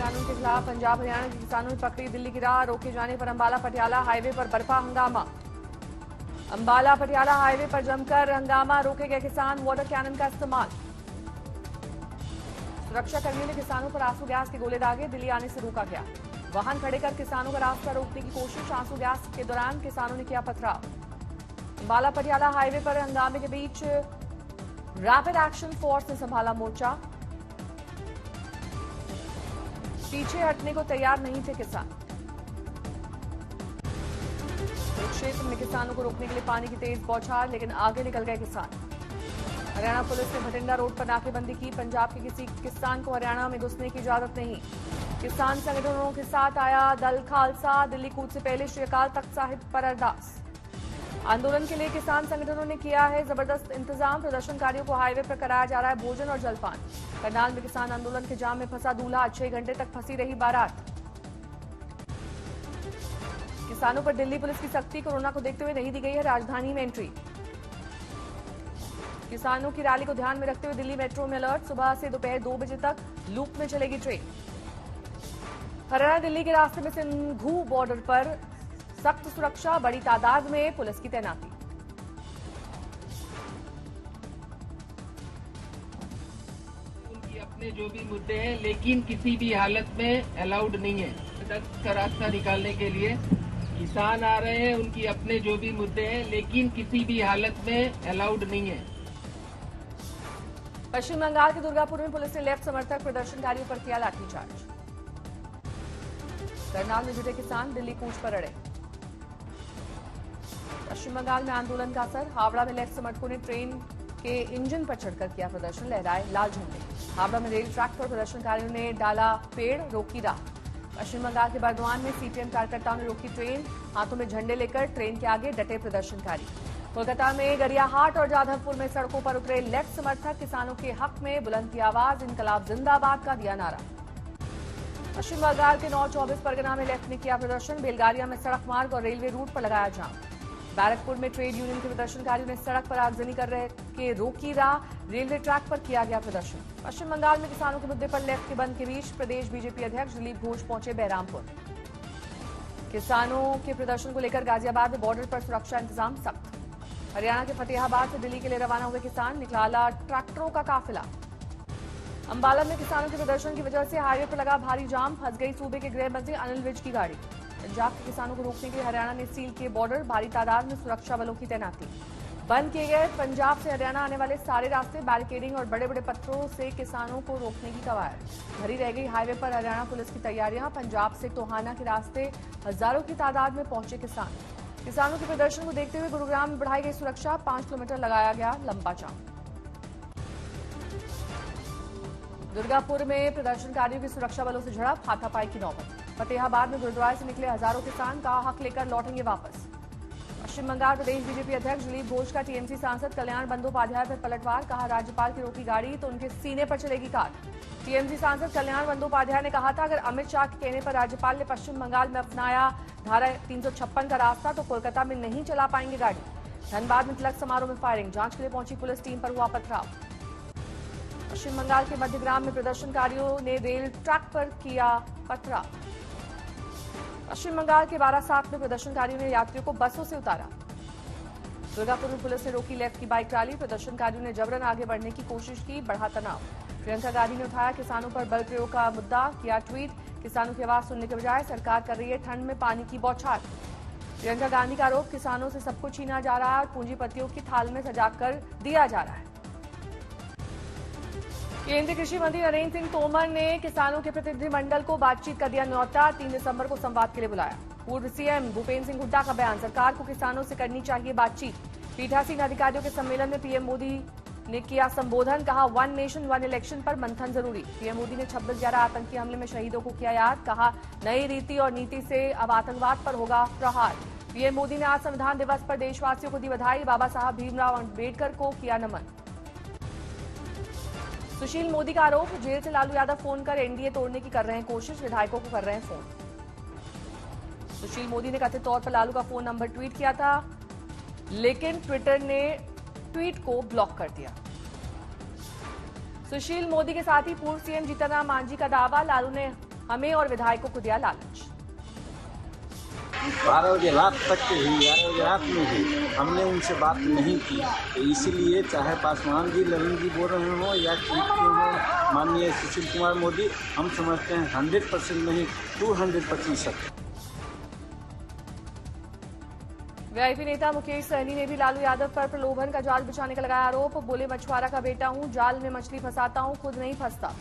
कानून के खिलाफ पंजाब हरियाणा के किसानों ने पकड़ी दिल्ली की राह। रोके जाने पर अंबाला पटियाला हाईवे पर बरपा हंगामा। अंबाला पटियाला हाईवे पर जमकर हंगामा। रोके गए किसान, वाटर कैनन का इस्तेमाल। सुरक्षा कर्मियों ने किसानों पर आंसू गैस के गोले दागे। दिल्ली आने से रोका गया। वाहन खड़े कर किसानों का रास्ता रोकने की कोशिश। आंसू गैस के दौरान किसानों ने किया पथराव। अंबाला पटियाला हाईवे पर हंगामे के बीच रैपिड एक्शन फोर्स ने संभाला मोर्चा। पीछे हटने को तैयार नहीं थे किसान। क्षेत्र में किसानों को रोकने के लिए पानी की तेज बौछार, लेकिन आगे निकल गए किसान। हरियाणा पुलिस ने भटिंडा रोड पर नाकेबंदी की। पंजाब के किसी किसान को हरियाणा में घुसने की इजाजत नहीं। किसान संगठनों के साथ आया दल खालसा। दिल्ली कूच से पहले श्री अकाल तख्त साहिब पर अरदास। आंदोलन के लिए किसान संगठनों ने किया है जबरदस्त इंतजाम। प्रदर्शनकारियों को हाईवे पर कराया जा रहा है भोजन और जलपान। करनाल में किसान आंदोलन के जाम में फंसा दूल्हा। 6 घंटे तक फंसी रही बारात। किसानों पर दिल्ली पुलिस की सख्ती। कोरोना को देखते हुए नहीं दी गई है राजधानी में एंट्री। किसानों की रैली को ध्यान में रखते हुए दिल्ली मेट्रो में अलर्ट। सुबह से दोपहर 2 बजे तक लूप में चलेगी ट्रेन। हरियाणा दिल्ली के रास्ते में सिंघू बॉर्डर पर सख्त सुरक्षा, बड़ी तादाद में पुलिस की तैनाती। उनकी अपने जो भी मुद्दे हैं, लेकिन किसी भी हालत में अलाउड नहीं है तख्त का रास्ता निकालने के लिए। किसान आ रहे हैं, उनकी अपने जो भी मुद्दे हैं, लेकिन किसी भी हालत में अलाउड नहीं है। पश्चिम बंगाल के दुर्गापुर में पुलिस ने लेफ्ट समर्थक प्रदर्शनकारियों पर किया लाठीचार्ज। करनाल में जुटे किसान दिल्ली कूच पर अड़े। पश्चिम बंगाल में आंदोलन का असर। हावड़ा में लेफ्ट समर्थकों ने ट्रेन के इंजन पर चढ़कर किया प्रदर्शन, लहराए लाल झंडे। हावड़ा में रेल ट्रैक पर प्रदर्शनकारियों ने डाला पेड़, रोकी राह। पश्चिम बंगाल के बर्दवान में सीपीएम कार्यकर्ताओं ने रोकी ट्रेन। हाथों में झंडे लेकर ट्रेन के आगे डटे प्रदर्शनकारी। कोलकाता में गरियाहाट और जाधवपुर में सड़कों पर उतरे लेफ्ट समर्थक। किसानों के हक में बुलंद की आवाज। इनकलाब जिंदाबाद का दिया नारा। पश्चिम बंगाल के 9-24 परगना में लेफ्ट ने किया प्रदर्शन। बेलगारिया में सड़क मार्ग और रेलवे रूट पर लगाया जाम। बैरकपुर में ट्रेड यूनियन के प्रदर्शनकारियों ने सड़क पर आगजनी कर रहे के रोकी राह। रेलवे ट्रैक पर किया गया प्रदर्शन। पश्चिम बंगाल में किसानों के मुद्दे पर लेफ्ट के बंद के बीच प्रदेश बीजेपी अध्यक्ष दिलीप घोष पहुंचे बहरामपुर। किसानों के प्रदर्शन को लेकर गाजियाबाद में बॉर्डर पर सुरक्षा इंतजाम सख्त। हरियाणा के फतेहाबाद से दिल्ली के लिए रवाना हुए किसान। निकाला ट्रैक्टरों का काफिला। अंबाला में किसानों के प्रदर्शन की वजह से हाईवे पर लगा भारी जाम। फंस गई सूबे के गृह मंत्री अनिल विज की गाड़ी। पंजाब के किसानों को रोकने के लिए हरियाणा ने सील किए बॉर्डर। भारी तादाद में सुरक्षा बलों की तैनाती। बंद किए गए पंजाब से हरियाणा आने वाले सारे रास्ते। बैरिकेडिंग और बड़े बड़े पत्थरों से किसानों को रोकने की कवायद। भरी रह गई हाईवे पर हरियाणा पुलिस की तैयारियां। पंजाब से टोहाना के रास्ते हजारों की तादाद में पहुंचे किसान। किसानों के प्रदर्शन को देखते हुए गुरुग्राम में बढ़ाई गई सुरक्षा। 5 किलोमीटर लगाया गया लंबा जाम। दुर्गापुर में प्रदर्शनकारियों की सुरक्षा बलों से झड़प। हाथापाई की नौबत। फतेहाबाद में गुरुद्वारे से निकले हजारों किसान। कहा हक लेकर लौटेंगे वापस। पश्चिम बंगाल प्रदेश बीजेपी अध्यक्ष दिलीप घोष का टीएमसी सांसद कल्याण बंदोपाध्याय पर पलटवार। कहा राज्यपाल की रोकी गाड़ी तो उनके सीने पर चलेगी कार। टीएमसी सांसद कल्याण बंदोपाध्याय ने कहा था अगर अमित शाह के कहने पर राज्यपाल ने पश्चिम बंगाल में अपनाया धारा 356 का रास्ता तो कोलकाता में नहीं चला पाएंगे गाड़ी। धनबाद में तिलक समारोह में फायरिंग। जांच के लिए पहुंची पुलिस टीम पर हुआ पथराव। पश्चिम बंगाल के मध्यग्राम में प्रदर्शनकारियों ने रेल ट्रैक पर किया पथराव। पश्चिम बंगाल के बारासात में प्रदर्शनकारियों ने यात्रियों को बसों से उतारा। दुर्गापुर में पुलिस ने रोकी लेफ्ट की बाइक रैली। प्रदर्शनकारियों ने जबरन आगे बढ़ने की कोशिश की। बढ़ा तनाव। प्रियंका गांधी ने उठाया किसानों पर बल प्रयोग का मुद्दा। किया ट्वीट। किसानों की आवाज सुनने के बजाय सरकार कर रही है ठंड में पानी की बौछार। प्रियंका गांधी का आरोप किसानों से सब कुछ छीना जा रहा है और पूंजीपतियों की थाल में सजाकर दिया जा रहा है। केंद्रीय कृषि मंत्री नरेंद्र सिंह तोमर ने किसानों के प्रतिनिधिमंडल को बातचीत का दिया न्यौता। 3 दिसंबर को संवाद के लिए बुलाया। पूर्व सीएम भूपेंद्र सिंह हुड्डा का बयान। सरकार को किसानों से करनी चाहिए बातचीत। पीठासीन अधिकारियों के सम्मेलन में पीएम मोदी ने किया संबोधन। कहा 1 नेशन 1 इलेक्शन पर मंथन जरूरी। पीएम मोदी ने 26/11 आतंकी हमले में शहीदों को किया याद। कहा नई रीति और नीति से अब आतंकवाद पर होगा प्रहार। पीएम मोदी ने आज संविधान दिवस पर देशवासियों को दी बधाई। बाबा साहब भीमराव अम्बेडकर को किया नमन। सुशील मोदी का आरोप जेल से लालू यादव फोन कर एनडीए तोड़ने की कर रहे हैं कोशिश। विधायकों को कर रहे हैं फोन। सुशील मोदी ने कथित तौर पर लालू का फोन नंबर ट्वीट किया था, लेकिन ट्विटर ने ट्वीट को ब्लॉक कर दिया। सुशील मोदी के साथ ही पूर्व सीएम जीतन राम मांझी का दावा, लालू ने हमें और विधायकों को दिया लालच। 12 बजे रात तक के भी 11 बजे रात में भी हमने उनसे बात नहीं की। तो इसीलिए चाहे पासवान जी ललिन जी बोल रहे हों या चीफ के हों माननीय सुशील कुमार मोदी, हम समझते हैं 100% नहीं 200% सत्य। वीआईपी नेता मुकेश सहनी ने भी लालू यादव पर प्रलोभन का जाल बिछाने का लगाया आरोप। बोले, मछुआरा का बेटा हूं, जाल में मछली फंसाता हूं, खुद नहीं फंसता।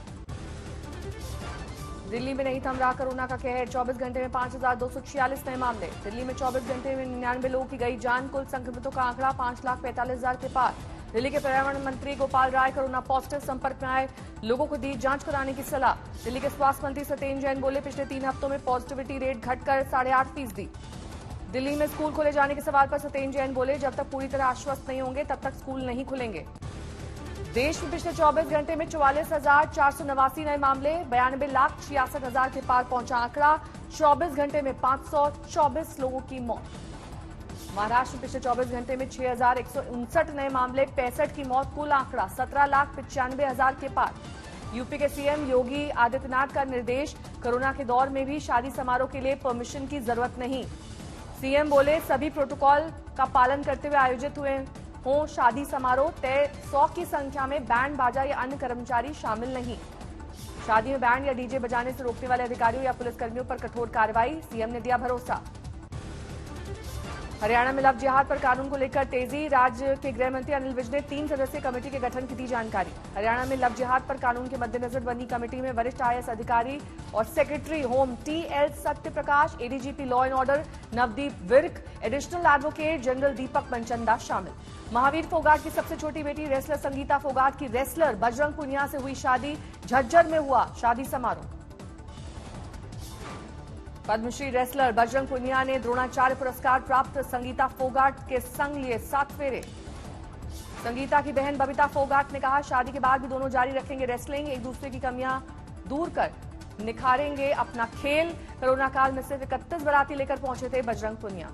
दिल्ली में नहीं थम रहा कोरोना का कहर, 24 घंटे में 5,246 नए मामले। दिल्ली में 24 घंटे में 99 लोगों की गई जान। कुल संक्रमितों का आंकड़ा 5,45,000 के पार। दिल्ली के पर्यावरण मंत्री गोपाल राय कोरोना पॉजिटिव, संपर्क में आए लोगों को दी जांच कराने की सलाह। दिल्ली के स्वास्थ्य मंत्री सत्येंद्र जैन बोले, पिछले 3 हफ्तों में पॉजिटिविटी रेट घटकर 8.5%। दिल्ली में स्कूल खोले जाने के सवाल पर सत्येंद्र जैन बोले, जब तक पूरी तरह आश्वस्त नहीं होंगे तब तक स्कूल नहीं खुलेंगे। देश में पिछले 24 घंटे में 44,489 नए मामले, 92,66,000 के पार पहुंचा आंकड़ा। 24 घंटे में 524 लोगों की मौत। महाराष्ट्र में पिछले 24 घंटे में 6,159 नए मामले, 65 की मौत। कुल आंकड़ा 17,95,000 के पार। यूपी के सीएम योगी आदित्यनाथ का निर्देश, कोरोना के दौर में भी शादी समारोह के लिए परमिशन की जरूरत नहीं। सीएम बोले, सभी प्रोटोकॉल का पालन करते हुए आयोजित हुए हों शादी समारोह। तय 100 की संख्या में बैंड बाजा या अन्य कर्मचारी शामिल नहीं। शादी में बैंड या डीजे बजाने से रोकने वाले अधिकारियों या पुलिसकर्मियों पर कठोर कार्रवाई, सीएम ने दिया भरोसा। हरियाणा में लव जिहाद पर कानून को लेकर तेजी, राज्य के गृह मंत्री अनिल विज ने 3 सदस्यीय कमेटी के गठन की दी जानकारी। हरियाणा में लव जिहाद पर कानून के मद्देनजर बनी कमेटी में वरिष्ठ आईएएस अधिकारी और secretary home TL Satya Prakash, ADGP law and order Navdeep Virk, additional advocate general Deepak Manchanda शामिल। महावीर फोगाट की सबसे छोटी बेटी रेसलर संगीता फोगाट की रेसलर बजरंग पुनिया से हुई शादी, झज्जर में हुआ शादी समारोह। पद्मश्री रेसलर बजरंग पुनिया ने द्रोणाचार्य पुरस्कार प्राप्त संगीता फोगाट के संग लिए 7 फेरे। संगीता की बहन बबीता फोगाट ने कहा, शादी के बाद भी दोनों जारी रखेंगे रेसलिंग, एक दूसरे की कमियां दूर कर निखारेंगे अपना खेल। कोरोना काल में सिर्फ 31 बाराती लेकर पहुंचे थे बजरंग पुनिया।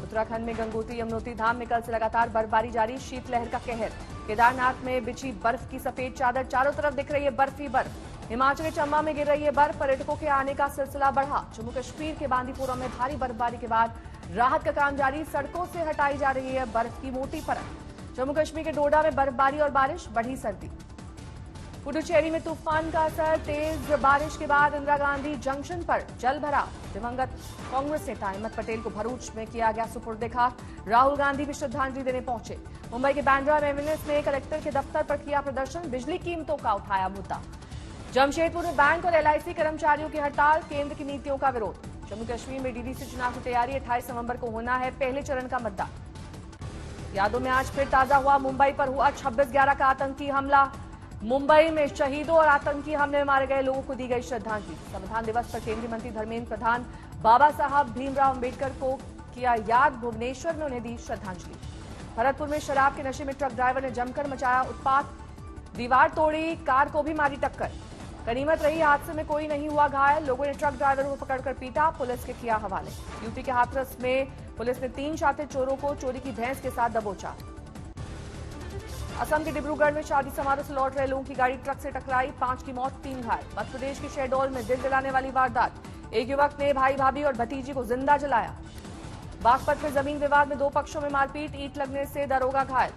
उत्तराखंड में गंगोत्री यमुनोत्री धाम में कल से लगातार बर्फबारी जारी, शीतलहर का कहर। केदारनाथ में बिछी बर्फ की सफेद चादर, चारों तरफ दिख रही है बर्फ ही बर्फ। हिमाचल के चंबा में गिर रही है बर्फ, पर्यटकों के आने का सिलसिला बढ़ा। जम्मू कश्मीर के बांदीपुरा में भारी बर्फबारी के बाद राहत का काम जारी, सड़कों से हटाई जा रही है बर्फ की मोटी परत। जम्मू कश्मीर के डोडा में बर्फबारी और बारिश, बढ़ी सर्दी। पुडुचेरी में तूफान का असर, तेज बारिश के बाद इंदिरा गांधी जंक्शन पर जल भरा। दिवंगत कांग्रेस नेता अहमद पटेल को भरूच में किया गया सुपुर्द खाक। राहुल गांधी भी श्रद्धांजलि देने पहुंचे। मुंबई के बांद्रा रेवेन्यूज में कलेक्टर के दफ्तर पर किया प्रदर्शन, बिजली कीमतों का उठाया मुद्दा। जमशेदपुर में बैंक और एलआईसी कर्मचारियों की हड़ताल, केंद्र की नीतियों का विरोध। जम्मू कश्मीर में डीडीसी चुनाव की तैयारी, 28 नवंबर को होना है पहले चरण का मतदान। यादों में आज फिर ताजा हुआ, मुंबई पर हुआ 26/11 का आतंकी हमला। मुंबई में शहीदों और आतंकी हमले में मारे गए लोगों को दी गई श्रद्धांजलि। संविधान दिवस पर केंद्रीय मंत्री धर्मेंद्र प्रधान बाबा साहब भीमराव अम्बेडकर को किया याद, भुवनेश्वर में उन्हें दी श्रद्धांजलि। भरतपुर में शराब के नशे में ट्रक ड्राइवर ने जमकर मचाया उत्पात, दीवार तोड़ी, कार को भी मारी टक्कर। गनीमत रही, हादसे में कोई नहीं हुआ घायल। लोगों ने ट्रक ड्राइवर को पकड़कर पीटा, पुलिस के किया हवाले। यूपी के हाथरस में पुलिस ने 3 शातिर चोरों को चोरी की भैंस के साथ दबोचा। असम के डिब्रूगढ़ में शादी समारोह से लौट रहे लोगों की गाड़ी ट्रक से टकराई, 5 की मौत, 3 घायल। मध्य प्रदेश के शहडोल में दिल जलाने वाली वारदात, एक युवक ने भाई भाभी और भतीजी को जिंदा जलाया। बागपत में जमीन विवाद में 2 पक्षों में मारपीट, ईंट लगने से दरोगा घायल।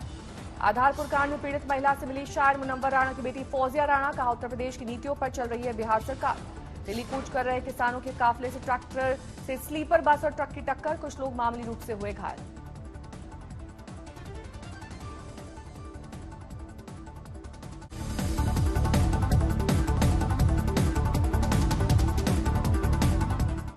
आधारपुर कांड में पीड़ित महिला से मिली शायर मुनव्वर राणा की बेटी फौजिया राणा, कहा उत्तर प्रदेश की नीतियों पर चल रही है बिहार सरकार। दिल्ली कूच कर रहे किसानों के काफिले से ट्रैक्टर से स्लीपर बस और ट्रक की टक्कर, कुछ लोग मामूली रूप से हुए घायल।